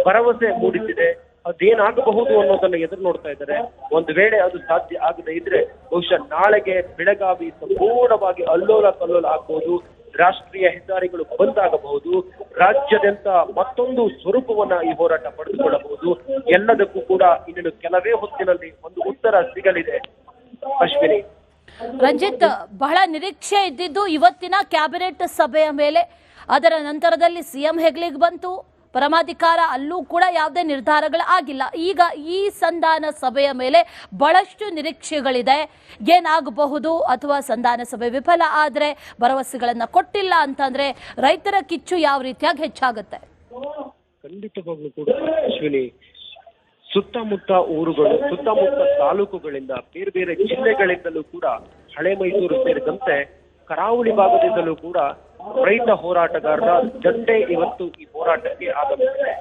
ಭರವಸೆ ಮೂಡಿಸಿದೆ. ಅದೇನಾಗಬಹುದು ಅನ್ನೋದನ್ನ ಎದುರು ನೋಡ್ತಾ ಇದ್ದಾರೆ. ಒಂದು ವೇಳೆ ಅದು ಸಾಧ್ಯ ಆಗದೆ ಇದ್ರೆ ಬಹುಶಃ ನಾಳೆಗೆ ಬೆಳಗಾವಿ ಸಂಪೂರ್ಣವಾಗಿ ಅಲ್ಲೋಲ ಕಲ್ಲೋಲ ಆಗ್ಬಹುದು. ರಾಷ್ಟ್ರೀಯ ಹೆದ್ದಾರಿಗಳು ಬಂದ್ ಆಗಬಹುದು. ರಾಜ್ಯಾದ್ಯಂತ ಮತ್ತೊಂದು ಸ್ವರೂಪವನ್ನ ಈ ಹೋರಾಟ ಪಡೆದುಕೊಳ್ಳಬಹುದು. ಎಲ್ಲದಕ್ಕೂ ಕೂಡ ಇನ್ನೇನು ಕೆಲವೇ ಹೊತ್ತಿನಲ್ಲಿ ಒಂದು ಉತ್ತರ ಸಿಗಲಿದೆ. ಅಶ್ವಿನಿ, ರಂಜಿತ್, ಬಹಳ ನಿರೀಕ್ಷೆ ಇದ್ದಿದ್ದು ಇವತ್ತಿನ ಕ್ಯಾಬಿನೆಟ್ ಸಭೆಯ ಮೇಲೆ. ಅದರ ನಂತರದಲ್ಲಿ ಸಿಎಂ ಹೆಗ್ಲಿಗೆ ಬಂತು ಪರಮಾಧಿಕಾರ, ಅಲ್ಲೂ ಕೂಡ ಯಾವುದೇ ನಿರ್ಧಾರಗಳು ಆಗಿಲ್ಲ. ಈಗ ಈ ಸಂಧಾನ ಸಭೆಯ ಮೇಲೆ ಬಹಳಷ್ಟು ನಿರೀಕ್ಷೆಗಳಿದೆ. ಏನಾಗಬಹುದು, ಅಥವಾ ಸಂಧಾನ ಸಭೆ ವಿಫಲ ಆದರೆ ಭರವಸೆಗಳನ್ನ ಕೊಟ್ಟಿಲ್ಲ ಅಂತಂದ್ರೆ ರೈತರ ಕಿಚ್ಚು ಯಾವ ರೀತಿಯಾಗಿ ಹೆಚ್ಚಾಗುತ್ತೆ? ಖಂಡಿತವಾಗ್ಲೂ ಕೂಡ ಅಶ್ವಿನಿ, ಸುತ್ತಮುತ್ತ ಊರುಗಳು, ಸುತ್ತಮುತ್ತ ತಾಲೂಕುಗಳಿಂದ, ಬೇರೆ ಬೇರೆ ಜಿಲ್ಲೆಗಳಿಂದಲೂ ಕೂಡ, ಹಳೆ ಮೈಸೂರು ಸೇರಿದಂತೆ ಕರಾವಳಿ ಭಾಗದಿಂದಲೂ ಕೂಡ ರೈತ ಹೋರಾಟಗಾರರ ದಂಡೆ ಇವತ್ತು ಈ ಹೋರಾಟಕ್ಕೆ ಆಗಮಿಸಿದೆ.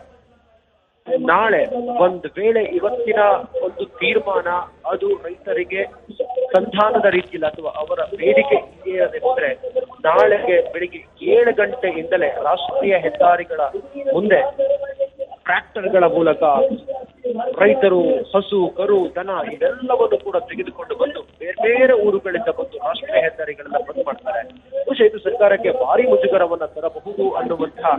ನಾಳೆ ಒಂದು ವೇಳೆ ಇವತ್ತಿನ ಒಂದು ತೀರ್ಮಾನ ಅದು ರೈತರಿಗೆ ಸಂಧಾನದ ರೀತಿಯಲ್ಲಿ ಅಥವಾ ಅವರ ಬೇಡಿಕೆ ಇದೆಯಂದ್ರೆ ನಾಳೆಗೆ ಬೆಳಿಗ್ಗೆ 7 ಗಂಟೆಯಿಂದಲೇ ರಾಷ್ಟ್ರೀಯ ಹೆದ್ದಾರಿಗಳ ಮುಂದೆ ಟ್ರ್ಯಾಕ್ಟರ್ಗಳ ಮೂಲಕ ರೈತರು ಹಸು, ಕರು, ದನ ಇವೆಲ್ಲವನ್ನು ಕೂಡ ತೆಗೆದುಕೊಂಡು ಬಂದು ಬೇರೆ ಬೇರೆ ಊರುಗಳಿಂದ ಬಂದು ರಾಷ್ಟ್ರೀಯ ಹೆದ್ದಾರಿಗಳೆಲ್ಲ ಬಂದ್ ಮಾಡ್ತಾರೆ. ಬಹುಶಃ ಇದು ಸರ್ಕಾರಕ್ಕೆ ಭಾರಿ ಮುಜುಗರವನ್ನ ತರಬಹುದು ಅನ್ನುವಂತಹ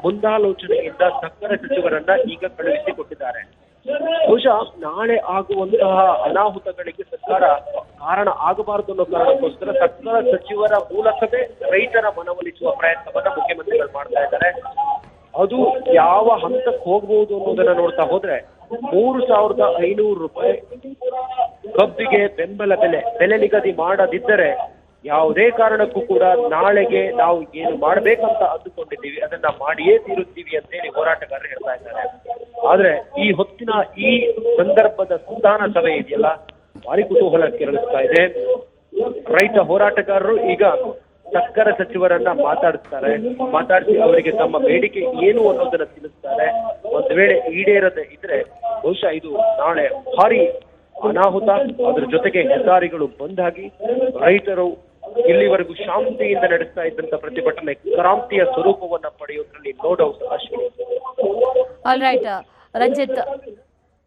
ಮುಂದಾಲೋಚನೆಯಿಂದ ಸಕ್ಕರೆ ಸಚಿವರನ್ನ ಈಗ ಕಳುಹಿಸಿಕೊಟ್ಟಿದ್ದಾರೆ. ಬಹುಶಃ ನಾಳೆ ಆಗುವಂತಹ ಅನಾಹುತಗಳಿಗೆ ಸರ್ಕಾರ ಕಾರಣ ಆಗಬಾರದು ಅನ್ನೋ ಕಾರಣಕ್ಕೋಸ್ಕರ ಸಕ್ಕರೆ ಸಚಿವರ ಮೂಲಕವೇ ರೈತರ ಮನವೊಲಿಸುವ ಪ್ರಯತ್ನವನ್ನ ಮುಖ್ಯಮಂತ್ರಿಗಳು ಮಾಡ್ತಾ ಇದ್ದಾರೆ. ಅದು ಯಾವ ಹಂತಕ್ಕೆ ಹೋಗ್ಬಹುದು ಅನ್ನೋದನ್ನ ನೋಡ್ತಾ ಹೋದ್ರೆ 3,500 ರೂಪಾಯಿ ಕಬ್ಬಿಗೆ ಬೆಂಬಲ ಬೆಲೆ ನಿಗದಿ ಮಾಡದಿದ್ದರೆ ಯಾವುದೇ ಕಾರಣಕ್ಕೂ ಕೂಡ ನಾಳೆಗೆ ನಾವು ಏನು ಮಾಡ್ಬೇಕಂತ ಅಂದುಕೊಂಡಿದ್ದೀವಿ ಅದನ್ನ ಮಾಡಿಯೇ ತೀರುತ್ತೀವಿ ಅಂತೇಳಿ ಹೋರಾಟಗಾರರು ಹೇಳ್ತಾ ಇದ್ದಾರೆ. ಆದ್ರೆ ಈ ಹೊತ್ತಿನ ಈ ಸಂದರ್ಭದ ಸಂಧಾನ ಸಭೆ ಇದೆಯಲ್ಲ, ಭಾರಿ ಕುತೂಹಲ ಕೆರಳಿಸ್ತಾ ಇದೆ. ರೈತ ಹೋರಾಟಗಾರರು ಈಗ ಸಕ್ಕರೆ ಸಚಿವರನ್ನ ಮಾತಾಡಿಸಿ ಅವರಿಗೆ ತಮ್ಮ ಬೇಡಿಕೆ ಏನು ಅನ್ನೋದನ್ನ ತಿಳಿಸ್ತಾರೆ. ಒಂದು ವೇಳೆ ಈಡೇರದೆ ಇದ್ರೆ ಬಹುಶಃ ಇದು ನಾಳೆ ಭಾರಿ ಅನಾಹುತ. ಅದ್ರ ಜೊತೆಗೆ ಹೆದ್ದಾರಿಗಳು ಬಂದಾಗಿ ರೈತರು ಇಲ್ಲಿವರೆಗೂ ಶಾಂತಿಯಿಂದ ನಡೆಸ್ತಾ ಇದ್ದಂತ ಪ್ರತಿಭಟನೆ ಕ್ರಾಂತಿಯ ಸ್ವರೂಪವನ್ನ ಪಡೆಯುವುದರಲ್ಲಿ no doubt. Ashwini, all right Ranjith,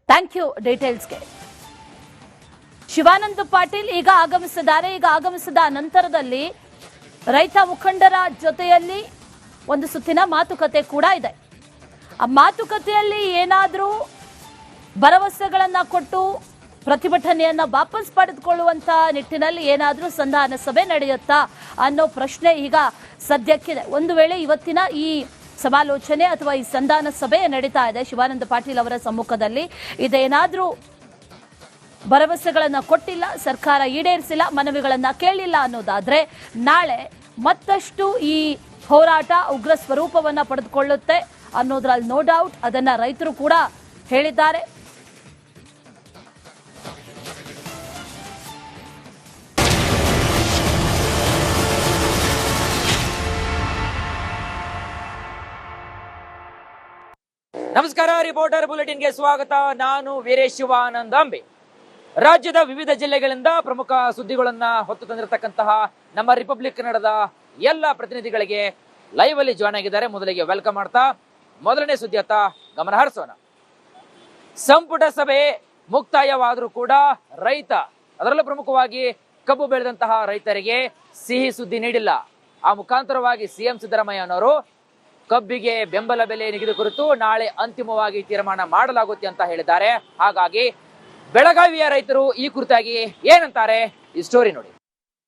thank you ಡೀಟೇಲ್ಸ್ಗೆ. ಶಿವಾನಂದ ಪಾಟೀಲ್ ಈಗ ಆಗಮಿಸಿದ್ದಾರೆ. ಈಗ ಆಗಮಿಸಿದ ನಂತರದಲ್ಲಿ ರೈತ ಮುಖಂಡರ ಜೊತೆಯಲ್ಲಿ ಒಂದು ಸುತ್ತಿನ ಮಾತುಕತೆ ಕೂಡ ಇದೆ. ಆ ಮಾತುಕತೆಯಲ್ಲಿ ಏನಾದರೂ ಭರವಸೆಗಳನ್ನ ಕೊಟ್ಟು ಪ್ರತಿಭಟನೆಯನ್ನ ವಾಪಸ್ ಪಡೆದುಕೊಳ್ಳುವಂತ ನಿಟ್ಟಿನಲ್ಲಿ ಏನಾದರೂ ಸಂಧಾನ ಸಭೆ ನಡೆಯುತ್ತಾ ಅನ್ನೋ ಪ್ರಶ್ನೆ ಈಗ ಸದ್ಯಕ್ಕಿದೆ. ಒಂದು ವೇಳೆ ಇವತ್ತಿನ ಈ ಸಮಾಲೋಚನೆ ಅಥವಾ ಈ ಸಂಧಾನ ಸಭೆ ನಡೀತಾ ಇದೆ ಶಿವಾನಂದ ಪಾಟೀಲ್ ಅವರ ಸಮ್ಮುಖದಲ್ಲಿ, ಇದೇನಾದರೂ ಭರವಸೆಗಳನ್ನ ಕೊಟ್ಟಿಲ್ಲ, ಸರ್ಕಾರ ಈಡೇರಿಸಿಲ್ಲ, ಮನವಿಗಳನ್ನ ಕೇಳಿಲ್ಲ ಅನ್ನೋದಾದ್ರೆ ನಾಳೆ ಮತ್ತಷ್ಟು ಈ ಹೋರಾಟ ಉಗ್ರ ಸ್ವರೂಪವನ್ನ ಪಡೆದುಕೊಳ್ಳುತ್ತೆ ಅನ್ನೋದ್ರಲ್ಲಿ ನೋ ಡೌಟ್. ಅದನ್ನ ರೈತರು ಕೂಡ ಹೇಳಿದ್ದಾರೆ. ನಮಸ್ಕಾರ, ರಿಪೋರ್ಟರ್ ಬುಲೆಟಿನ್ಗೆ ಸ್ವಾಗತ. ನಾನು ವೀರೇಶ್ ಶಿವಾನಂದ ಅಂಬೆ. ರಾಜ್ಯದ ವಿವಿಧ ಜಿಲ್ಲೆಗಳಿಂದ ಪ್ರಮುಖ ಸುದ್ದಿಗಳನ್ನ ಹೊತ್ತು ತಂದಿರತಕ್ಕಂತಹ ನಮ್ಮ ರಿಪಬ್ಲಿಕ್ ಕನ್ನಡದ ಎಲ್ಲ ಪ್ರತಿನಿಧಿಗಳಿಗೆ ಲೈವ್ ಅಲ್ಲಿ ಜಾಯ್ನ್ ಆಗಿದ್ದಾರೆ. ಮೊದಲಿಗೆ ವೆಲ್ಕಮ್ ಮಾಡ್ತಾ ಮೊದಲನೇ ಸುದ್ದಿಯತ್ತ ಗಮನ ಹರಿಸೋಣ. ಸಂಪುಟ ಸಭೆ ಮುಕ್ತಾಯವಾದರೂ ಕೂಡ ರೈತ, ಅದರಲ್ಲೂ ಪ್ರಮುಖವಾಗಿ ಕಬ್ಬು ಬೆಳೆದಂತಹ ರೈತರಿಗೆ ಸಿಹಿ ಸುದ್ದಿ ನೀಡಿಲ್ಲ. ಆ ಮುಖಾಂತರವಾಗಿ ಸಿಎಂ ಸಿದ್ದರಾಮಯ್ಯ ಅವರು ಕಬ್ಬಿಗೆ ಬೆಂಬಲ ಬೆಲೆ ನಿಗದಿ ಕುರಿತು ನಾಳೆ ಅಂತಿಮವಾಗಿ ತೀರ್ಮಾನ ಮಾಡಲಾಗುತ್ತೆ ಅಂತ ಹೇಳಿದ್ದಾರೆ. ಹಾಗಾಗಿ ಬೆಳಗಾವಿಯ ರೈತರು ಈ ಕುರಿತಾಗಿ ಏನಂತಾರೆ, ಈ ಸ್ಟೋರಿ ನೋಡಿ.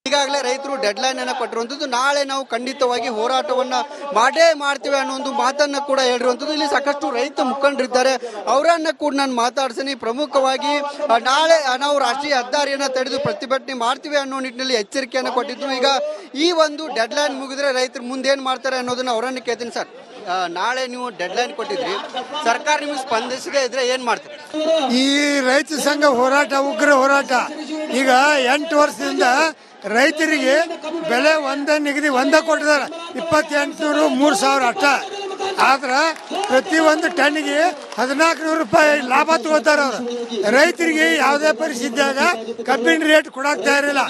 ಈಗಾಗಲೇ ರೈತರು ಡೆಡ್ ಲೈನ್ ಅನ್ನ ಕೊಟ್ಟಿರುವಂತದ್ದು, ನಾಳೆ ನಾವು ಖಂಡಿತವಾಗಿ ಹೋರಾಟವನ್ನ ಮಾಡೇ ಮಾಡ್ತೀವಿ ಅನ್ನೋ ಒಂದು ಮಾತನ್ನ ಕೂಡ ಹೇಳಿರುವಂತದ್ದು. ಇಲ್ಲಿ ಸಾಕಷ್ಟು ರೈತ ಮುಖಂಡರಿದ್ದಾರೆ, ಅವರನ್ನ ಕೂಡ ನಾನು ಮಾತಾಡ್ತೀನಿ. ಪ್ರಮುಖವಾಗಿ ನಾಳೆ ನಾವು ರಾಷ್ಟ್ರೀಯ ಹೆದ್ದಾರಿಯನ್ನ ತಡೆದು ಪ್ರತಿಭಟನೆ ಮಾಡ್ತೀವಿ ಅನ್ನೋ ನಿಟ್ಟಿನಲ್ಲಿ ಎಚ್ಚರಿಕೆಯನ್ನು ಕೊಟ್ಟಿದ್ರು. ಈಗ ಈ ಒಂದು ಡೆಡ್ ಲೈನ್ ಮುಗಿದ್ರೆ ರೈತರು ಮುಂದೇನ್ ಮಾಡ್ತಾರೆ ಅನ್ನೋದನ್ನ ಅವರನ್ನ ಕೇಳ್ತೀನಿ. ಸರ್, ನಾಳೆ ನೀವು ಡೆಡ್ ಲೈನ್ ಕೊಟ್ಟಿದ್ರಿ, ಸರ್ಕಾರ ನಿಮಗೆ ಸ್ಪಂದಿಸದೇ ಇದ್ರೆ ಏನ್ ಮಾಡ್ತೀರಿ? ಈ ರೈತ ಸಂಘ ಹೋರಾಟ ಉಗ್ರ ಹೋರಾಟ. ಈಗ 8 ವರ್ಷದಿಂದ ರೈತರಿಗೆ ಬೆಲೆ ನಿಗದಿ ಕೊಟ್ಟಿದ್ದಾರೆ, 2800 3000 ಅಷ್ಟ. ಆದ್ರ ಪ್ರತಿ ಒಂದು ಟನ್ನಿಗೆ 1400 ರೂಪಾಯಿ ಲಾಭ ತಗೋತಾರ ಅವರು. ರೈತರಿಗೆ ಯಾವುದೇ ಪರಿಸ್ಥಿತಿಯಾಗ ಕಬ್ಬಿನ ರೇಟ್ ಕೊಡಕ್ ತಯಾರಿಲ್ಲ.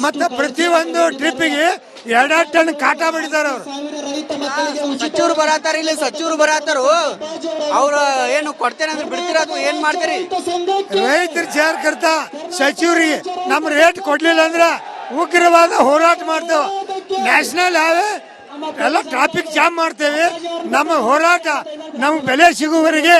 ಮತ್ತೆ ಪ್ರತಿ ಒಂದು ಟ್ರಿಪ್ಪಿಗೆ 2 ಟನ್ ಕಾಟ ಮಾಡಿದ್ದಾರೆ ಅವರು. ಸಚಿವರು ಬರತಾರ, ಇಲ್ಲಿ ಸಚಿವರು ಬರತಾರು, ಅವ್ರು ಏನು ಕೊಡ್ತೇನೆ ಅಂದ್ರೆ ಬಿಡ್ತೀರಾ ಅಥವಾ ಏನ್ ಮಾಡ್ತೀರಿ? ರೈತರ ಜಾರ್ ಕರ್ತ ಸಚಿವರಿಗೆ ನಮ್ಮ ರೇಟ್ ಕೊಡ್ಲಿಲ್ಲ ಅಂದ್ರೆ ಉಗ್ರವಾದ ಹೋರಾಟ ಮಾಡ್ತೇವೆ. ನ್ಯಾಷನಲ್ ಹೈವೇ ಎಲ್ಲ ಟ್ರಾಫಿಕ್ ಜಾಮ್ ಮಾಡ್ತೇವೆ. ನಮ್ಮ ಹೋರಾಟ ನಮ್ಗೆ ಬೆಲೆ ಸಿಗುವವರೆಗೆ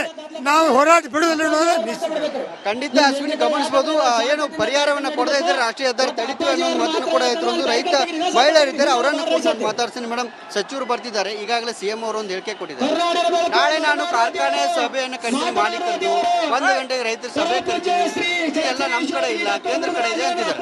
ನಾವು ಹೋರಾಟ ಬಿಡುವುದಿಲ್ಲ ಅನ್ನೋದು ನಿಶ್ಚಿತ. ಖಂಡಿತ ಅಶ್ವಿನಿ ಗಮನಿಸಬಹುದು. ಏನು ಪರಿಹಾರವನ್ನ ಕೊಡದೇ ಇದ್ರೆ ರಾಷ್ಟ್ರೀಯ ಹೆದ್ದಾರಿ ತಡಿತೀವಿ ಅನ್ನೋ ಮಾತನ್ನು ಕೂಡ ಇದ್ರು. ಒಂದು ರೈತ ಮಹಿಳೆಯರಿದ್ದಾರೆ, ಅವರನ್ನು ಕೂಡ ನಾನು ಮಾತಾಡ್ತೀನಿ. ಮೇಡಮ್, ಸಚಿವರು ಬರ್ತಿದ್ದಾರೆ, ಈಗಾಗಲೇ ಸಿಎಂ ಅವರು ಒಂದು ಹೇಳಿಕೆ ಕೊಟ್ಟಿದ್ದಾರೆ. ನಾಳೆ ನಾನು ಕಾರ್ಖಾನೆ ಸಭೆಯನ್ನು ಕರೀತೀನಿ, ಮಾಲೀಕರದು 1 ಗಂಟೆಗೆ ರೈತರ ಸಭೆ ಕರೀತೀನಿ, ಎಲ್ಲ ನಮ್ಮ ಕಡೆ ಇಲ್ಲ, ಕೇಂದ್ರ ಕಡೆ ಇದೆ ಅಂತಿದ್ದಾರೆ.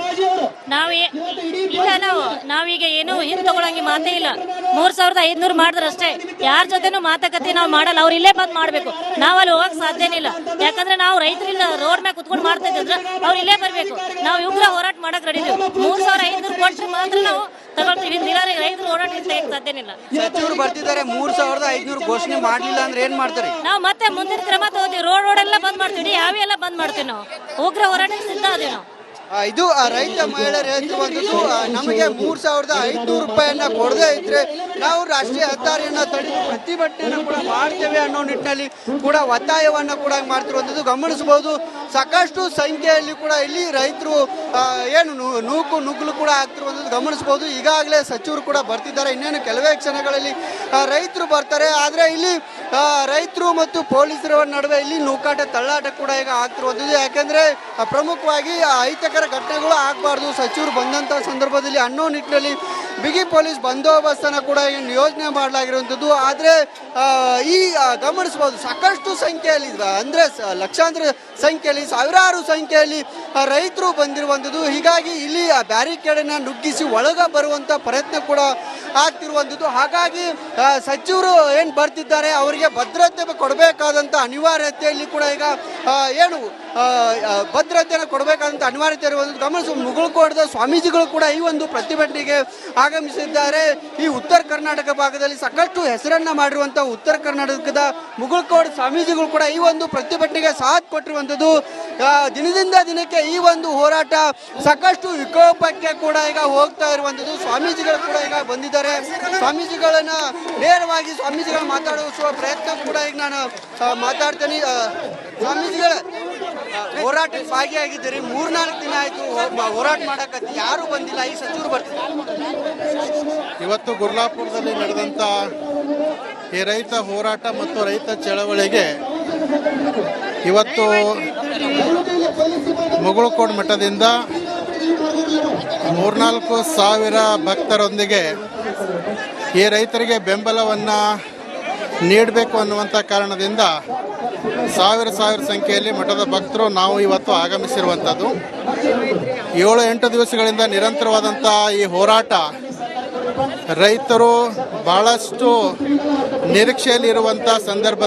ನಾವೀಗ ಏನು ಹಿಂದೆ ತಗೊಳಂಗೆ ಮಾತೇ ಇಲ್ಲ. 3500 ಮಾಡಿದ್ರೆ ಅಷ್ಟೇ, ಯಾರ ಜೊತೆನೂ ಮಾತುಕತೆ ನಾವು ಮಾಡಲ್ಲ. ಅವ್ರು ಇಲ್ಲೇ ಬಂದ್ ಮಾಡ್ಬೇಕು, ನಾವಲ್ಲಿ ಹೋಗಕ್ ಸಾಧ್ಯನೇ ಇಲ್ಲ. ಯಾಕಂದ್ರೆ ನಾವು ರೈತರಿಲ್ಲ ರೋಡ್ ಮೇಲೆ ಕುತ್ಕೊಂಡು ಮಾಡ್ತಾ ಇದ್ರೆ ಅವ್ರು ಇಲ್ಲೇ ಬರ್ಬೇಕು. ನಾವು ಉಗ್ರ ಹೋರಾಟ ಮಾಡಕ್ ರೆಡಿ ಇದೀವಿ. 3500 ಕೊಟ್ಟರೆ ಮಾತ್ರ ನಾವು ತಗೊಳ್ತೀವಿ. ರೈತರು ಹೋರಾಟ ತೆಗೆಯಕ್ ಸಾಧ್ಯನೇ ಇಲ್ಲ. ಸಚಿವರು ಬರ್ತಿದ್ದಾರೆ, 3500 ಘೋಷಣೆ ಮಾಡ್ಲಿಲ್ಲ ಅಂದ್ರೆ ಏನ್ ಮಾಡ್ತಾರೆ? ನಾವು ಮತ್ತೆ ಮುಂದಿನ ಕ್ರಮ ತಗೋತೀವಿ. ರೋಡ್ ಎಲ್ಲ ಬಂದ್ ಮಾಡ್ತೀವಿ, ಯಾವಿ ಎಲ್ಲ ಬಂದ್ ಮಾಡ್ತೀವಿ. ನಾವು ಉಗ್ರ ಹೋರಾಟಕ್ಕೆ ಸಿದ್ಧ ಅದೇವಿ ನಾವು. ಇದು ರೈತ ಮಹಿಳೆಯರು ಹೇಳ್ತಿರುವಂತದ್ದು. ನಮಗೆ 3500 ರೂಪಾಯಿಯನ್ನ ಕೊಡದೇ ಇದ್ರೆ ನಾವು ರಾಷ್ಟ್ರೀಯ ಹೆದ್ದಾರಿಯನ್ನ ತಡೆದು ಪ್ರತಿಭಟನೆಯನ್ನು ಕೂಡ ಮಾಡ್ತೇವೆ ಅನ್ನೋ ನಿಟ್ಟಿನಲ್ಲಿ ಕೂಡ ಒತ್ತಾಯವನ್ನ ಕೂಡ ಮಾಡ್ತಿರುವಂತದ್ದು ಗಮನಿಸಬಹುದು. ಸಾಕಷ್ಟು ಸಂಖ್ಯೆಯಲ್ಲಿ ಕೂಡ ಇಲ್ಲಿ ರೈತರು ಏನು ನುಗ್ಗಲು ಕೂಡ ಆಗ್ತಿರುವಂತದ್ದು ಗಮನಿಸಬಹುದು. ಈಗಾಗಲೇ ಸಚಿವರು ಕೂಡ ಬರ್ತಿದ್ದಾರೆ, ಇನ್ನೇನು ಕೆಲವೇ ಕ್ಷಣಗಳಲ್ಲಿ ರೈತರು ಬರ್ತಾರೆ. ಆದ್ರೆ ಇಲ್ಲಿ ರೈತರು ಮತ್ತು ಪೊಲೀಸರ ನಡುವೆ ಇಲ್ಲಿ ನೂಕಾಟ ತಳ್ಳಾಟ ಕೂಡ ಈಗ ಆಗ್ತಿರುವಂತದ್ದು. ಯಾಕೆಂದ್ರೆ ಪ್ರಮುಖವಾಗಿ ಅಹಿತಕರ ಘಟನೆಗಳು ಆಗಬಾರ್ದು ಸಚಿವರು ಬಂದಂತ ಸಂದರ್ಭದಲ್ಲಿ ಅನ್ನೋ ನಿಟ್ಟಿನಲ್ಲಿ ಬಿಗಿ ಪೊಲೀಸ್ ಬಂದೋಬಸ್ತನ್ನು ಕೂಡ ನಿಯೋಜನೆ ಮಾಡಲಾಗಿರುವಂಥದ್ದು. ಆದರೆ ಈ ಗಮನಿಸಬಹುದು ಸಾಕಷ್ಟು ಸಂಖ್ಯೆಯಲ್ಲಿ, ಅಂದರೆ ಲಕ್ಷಾಂತರ ಸಂಖ್ಯೆಯಲ್ಲಿ, ಸಾವಿರಾರು ಸಂಖ್ಯೆಯಲ್ಲಿ ರೈತರು ಬಂದಿರುವಂಥದ್ದು. ಹೀಗಾಗಿ ಇಲ್ಲಿ ಬ್ಯಾರಿಕೇಡನ್ನು ನುಗ್ಗಿಸಿ ಒಳಗೆ ಬರುವಂಥ ಪ್ರಯತ್ನ ಕೂಡ ಆಗ್ತಿರುವಂಥದ್ದು. ಹಾಗಾಗಿ ಸಚಿವರು ಏನು ಬರ್ತಿದ್ದಾರೆ ಅವರಿಗೆ ಭದ್ರತೆ ಕೊಡಬೇಕಾದಂಥ ಅನಿವಾರ್ಯತೆಯಲ್ಲಿ ಕೂಡ ಈಗ ಏನು ಭದ್ರತೆಯನ್ನು ಕೊಡಬೇಕಾದಂಥ ಅನಿವಾರ್ಯತೆ ಇರುವಂಥದ್ದು ಗಮನಿಸಬಹುದು. ಮುಗುಳ್ಕೋಟದ ಸ್ವಾಮೀಜಿಗಳು ಕೂಡ ಈ ಒಂದು ಪ್ರತಿಭಟನೆಗೆ ಆಗಮಿಸಿದ್ದಾರೆ. ಈ ಉತ್ತರ ಕರ್ನಾಟಕ ಭಾಗದಲ್ಲಿ ಸಾಕಷ್ಟು ಹೆಸರನ್ನ ಮಾಡಿರುವಂತಹ ಉತ್ತರ ಕರ್ನಾಟಕದ ಮುಗುಳ್ಕೋಟ್ ಸ್ವಾಮೀಜಿಗಳು ಕೂಡ ಈ ಒಂದು ಪ್ರತಿಭಟನೆಗೆ ಸಾಥ್ ಕೊಟ್ಟಿರುವಂಥದ್ದು. ದಿನದಿಂದ ದಿನಕ್ಕೆ ಈ ಒಂದು ಹೋರಾಟ ಸಾಕಷ್ಟು ವಿಕೋಪಕ್ಕೆ ಕೂಡ ಈಗ ಹೋಗ್ತಾ ಇರುವಂಥದ್ದು. ಸ್ವಾಮೀಜಿಗಳು ಕೂಡ ಈಗ ಬಂದಿದ್ದಾರೆ. ಸ್ವಾಮೀಜಿಗಳನ್ನ ನೇರವಾಗಿ ಸ್ವಾಮೀಜಿಗಳ ಮಾತಾಡಿಸುವ ಪ್ರಯತ್ನ ಕೂಡ ಈಗ ನಾನು ಮಾತಾಡ್ತೇನೆ. ಸ್ವಾಮೀಜಿಗಳ ಹೋರಾಟಕ್ಕೆ ಭಾಗಿಯಾಗಿದ್ದೀರಿ, 3-4 ದಿನ ಆಯ್ತು ಹೋರಾಟ ಮಾಡಕ್ಕೆ, ಯಾರು ಬಂದಿಲ್ಲ, ಈ ಸಚಿವರು ಬರ್ತಿದ್ದಾರೆ. ಇವತ್ತು ಗುರ್ಲಾಪುರದಲ್ಲಿ ನಡೆದಂಥ ಈ ರೈತ ಹೋರಾಟ ಮತ್ತು ರೈತ ಚಳವಳಿಗೆ ಇವತ್ತು ಮುಗುಳ್ಕೋಡ್ ಮಠದಿಂದ 3-4 ಸಾವಿರ ಭಕ್ತರೊಂದಿಗೆ ಈ ರೈತರಿಗೆ ಬೆಂಬಲವನ್ನು ನೀಡಬೇಕು ಅನ್ನುವಂಥ ಕಾರಣದಿಂದ ಸಾವಿರ ಸಂಖ್ಯೆಯಲ್ಲಿ ಮಠದ ಭಕ್ತರು ನಾವು ಇವತ್ತು ಆಗಮಿಸಿರುವಂಥದ್ದು. 7-8 ದಿವಸಗಳಿಂದ ನಿರಂತರವಾದಂಥ ಈ ಹೋರಾಟ ರೈತರು ಬಹಳಷ್ಟು ನಿರೀಕ್ಷೆಯಲ್ಲಿರುವಂಥ ಸಂದರ್ಭ